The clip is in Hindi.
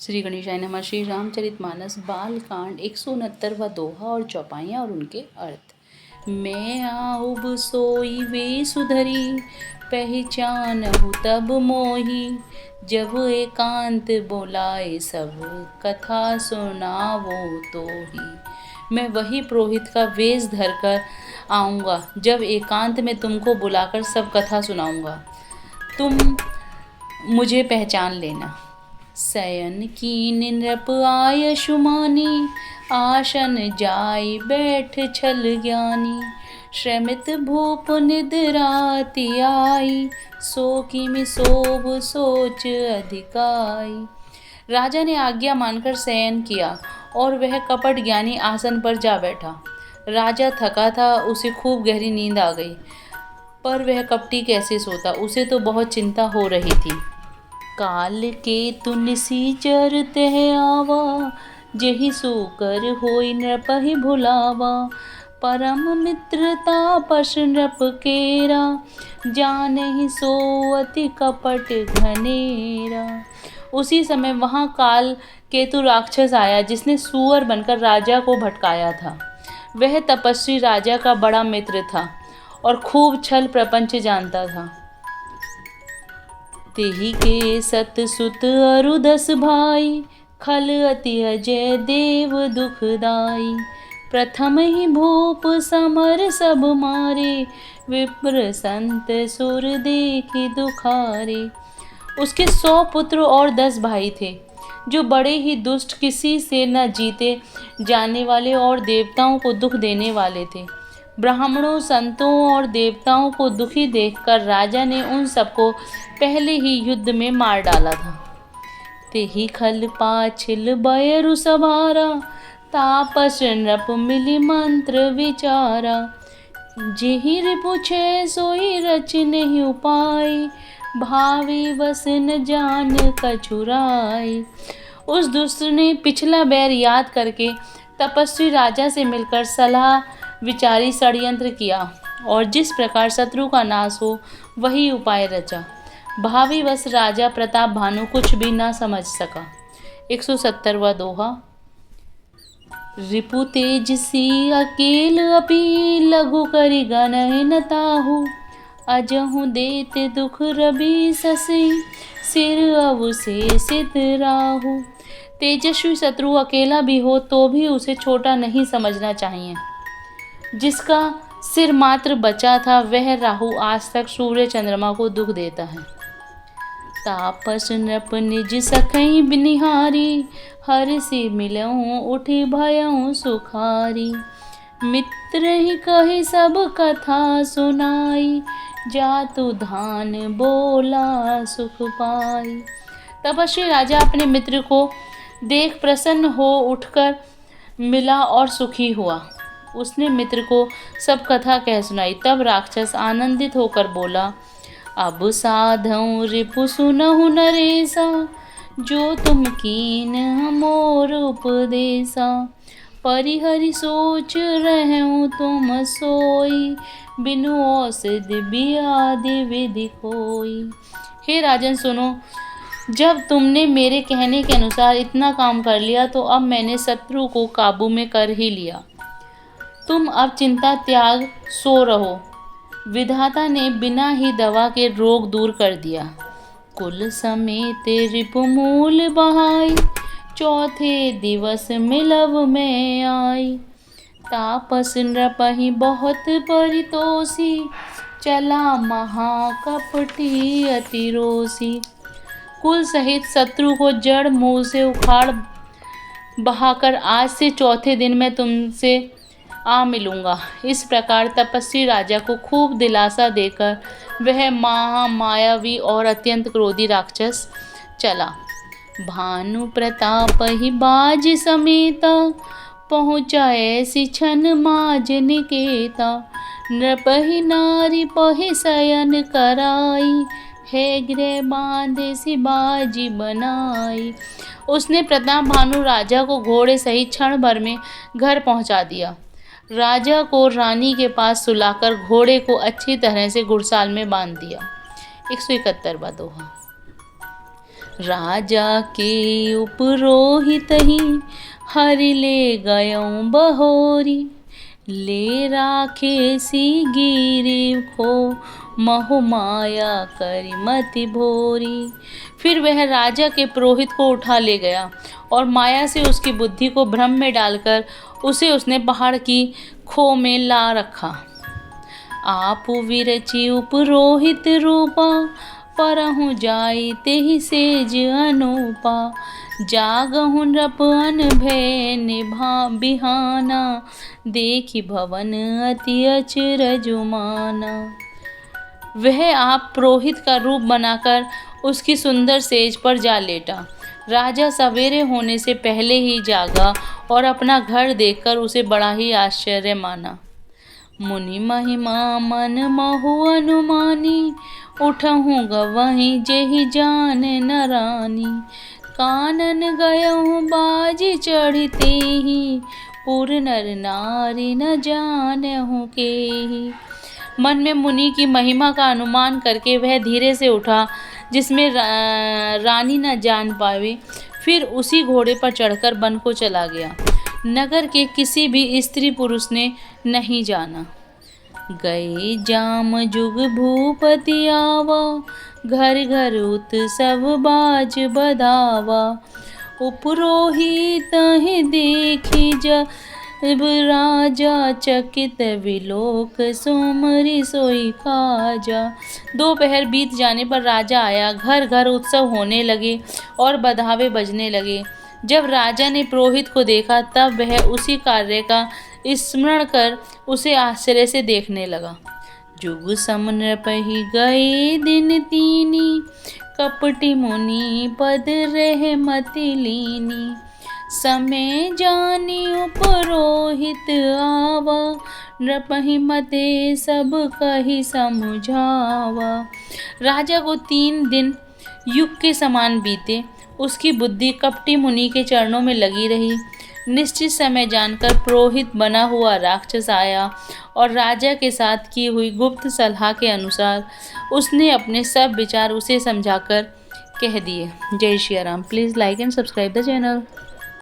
श्री गणेशाय नमः। श्री रामचरितमानस बालकांड 169वां दोहा और चौपाइयाँ और उनके अर्थ। मैं आऊब सोई वे सुधरी, पहचानहु तब मोही। जब एकांत बोलाए सब, कथा सुनावो तोही। मैं वही पुरोहित का वेश धरकर आऊँगा, जब एकांत में तुमको बुलाकर सब कथा सुनाऊँगा। तुम मुझे पहचान लेना। शयन कीन नृप आय शुमानी, आसन जाय बैठ छल ज्ञानी। श्रमित भूप निद्राति आई, सो किमि सोभ सोच अधिकाई। राजा ने आज्ञा मानकर शयन किया और वह कपट ज्ञानी आसन पर जा बैठा। राजा थका था, उसे खूब गहरी नींद आ गई, पर वह कपटी कैसे सोता, उसे तो बहुत चिंता हो रही थी। काल के तुलसी तह आवा, जेहि सोकर होई नृपहि भुलावा। परम मित्रता पश नृप केरा, जानहि सो अति कपट घनेरा। उसी समय वहाँ काल केतु राक्षस आया, जिसने सूअर बनकर राजा को भटकाया था। वह तपस्वी राजा का बड़ा मित्र था और खूब छल प्रपंच जानता था। तेहि के सत सुत अरु 10 भाई, खल अति अजय देव दुखदाई। प्रथम ही भूप समर सब मारे, विप्र संत सुर देखि दुखारे। उसके 100 पुत्र और 10 भाई थे, जो बड़े ही दुष्ट, किसी से न जीते जाने वाले और देवताओं को दुख देने वाले थे। ब्राह्मणों, संतों और देवताओं को दुखी देखकर राजा ने उन सबको पहले ही युद्ध में मार डाला था। तेहि खल पाछिल बयरु सवारा, तापस नृप मिली मंत्र विचारा। जेहि रिपु छे सोई रचनेहि उपाय, भावी वस न जान कछुराय। उस दुष्ट ने पिछला बैर याद करके तपस्वी राजा से मिलकर सलाह विचारी षड्यंत्र किया और जिस प्रकार शत्रु का नाश हो वही उपाय रचा। भावी वश राजा प्रताप भानु कुछ भी ना समझ सका। 170वां दोहा। रिपु तेजसी अकेल अपि, लघु करि गनहि न ताहु। अजहु देते दुख रवि शशि, सिर अवशेषित राहु। तेजस्वी शत्रु अकेला भी हो तो भी उसे छोटा नहीं समझना चाहिए। जिसका सिर मात्र बचा था, वह राहु आज तक सूर्य चंद्रमा को दुख देता है। तापस नृप निज सखई बिनिहारी, हर से मिलऊं उठी भयऊं सुखारी। मित्र ही कही सब कथा सुनाई, जातु धान बोला सुख पाई। तपस्वी राजा अपने मित्र को देख प्रसन्न हो उठकर मिला और सुखी हुआ। उसने मित्र को सब कथा कह सुनाई। तब राक्षस आनंदित होकर बोला, अब साधऊ रिपु सुनहु नरेसा, जो तुम कीन मोर उपदेसा। परिहरि सोच रहूं तुम सोई, बिनु औषधि बियादि विधि कोई। हे राजन सुनो, जब तुमने मेरे कहने के अनुसार इतना काम कर लिया तो अब मैंने शत्रु को काबू में कर ही लिया। तुम अब चिंता त्याग सो रहो। विधाता ने बिना ही दवा के रोग दूर कर दिया। कुल समेत रिपु मूल बहाई, चौथे दिवस मिलव में आई। तापस नृपहि बहुत परितोषी, चला महाकपटी अति रोषी। कुल सहित शत्रु को जड़ मूल से उखाड़ बहाकर आज से चौथे दिन मैं तुमसे आ मिलूंगा। इस प्रकार तपस्वी राजा को खूब दिलासा देकर वह महामायावी और अत्यंत क्रोधी राक्षस चला। भानु प्रताप ही बाज समेता, पहुँचा ऐसी छन माज निकेता। नृपहि नारी पहि शयन कराई, है गृह बांधे सी बाजी बनाई। उसने प्रताप भानु राजा को घोड़े सहित क्षण भर में घर पहुंचा दिया। राजा को रानी के पास सुलाकर घोड़े को अच्छी तरह से घुड़साल में बांध दिया। 171वां दोहा। राजा के उपरोहित ही हरि ले गयों बहोरी, ले राखे सी गिरी खो महु माया करी मति भोरी। फिर वह राजा के पुरोहित को उठा ले गया और माया से उसकी बुद्धि को भ्रम में डालकर उसे उसने पहाड़ की खो में ला रखा। आप विरचि उपरोहित रूपा, परहु जाई तेहि सेज अनूपा। जागहु नृप अन भय निभा बिहाना, देखि भवन अति अचरज माना। वह आप पुरोहित का रूप बनाकर उसकी सुंदर सेज पर जा लेटा। राजा सवेरे होने से पहले ही जागा और अपना घर देखकर उसे बड़ा ही आश्चर्य माना। मुनि महिमा मन महु अनुमानी, उठहु गवहीं जेहि जान न रानी। कानन गयहु बाजी चढ़ते ही, पुर नर नारी न जानहु केही। मन में मुनि की महिमा का अनुमान करके वह धीरे से उठा जिसमें रानी न जान पावे। फिर उसी घोड़े पर चढ़कर वन को चला गया। नगर के किसी भी स्त्री पुरुष ने नहीं जाना। गए जाम जुग भूपति आवा, घर घर उत्सव बाज बधावा। उपरोहित ही देखी जब राजा, चकित विलोक सोमरी सोई खाजा। दोपहर बीत जाने पर राजा आया। घर घर उत्सव होने लगे और बधावे बजने लगे। जब राजा ने पुरोहित को देखा तब वह उसी कार्य का स्मरण कर उसे आश्चर्य से देखने लगा। जुग सम नृपहि गए दिन तीनी, कपटी मुनि पद रह मति लीनी। समय जानी उपरोहित आवा, नृपहि मते सब कहि समझावा। राजा को 3 दिन युग के समान बीते। उसकी बुद्धि कपटी मुनि के चरणों में लगी रही। निश्चित समय जानकर पुरोहित बना हुआ राक्षस आया और राजा के साथ की हुई गुप्त सलाह के अनुसार उसने अपने सब विचार उसे समझाकर कह दिए। जय Shri Ram. Please like and subscribe the channel.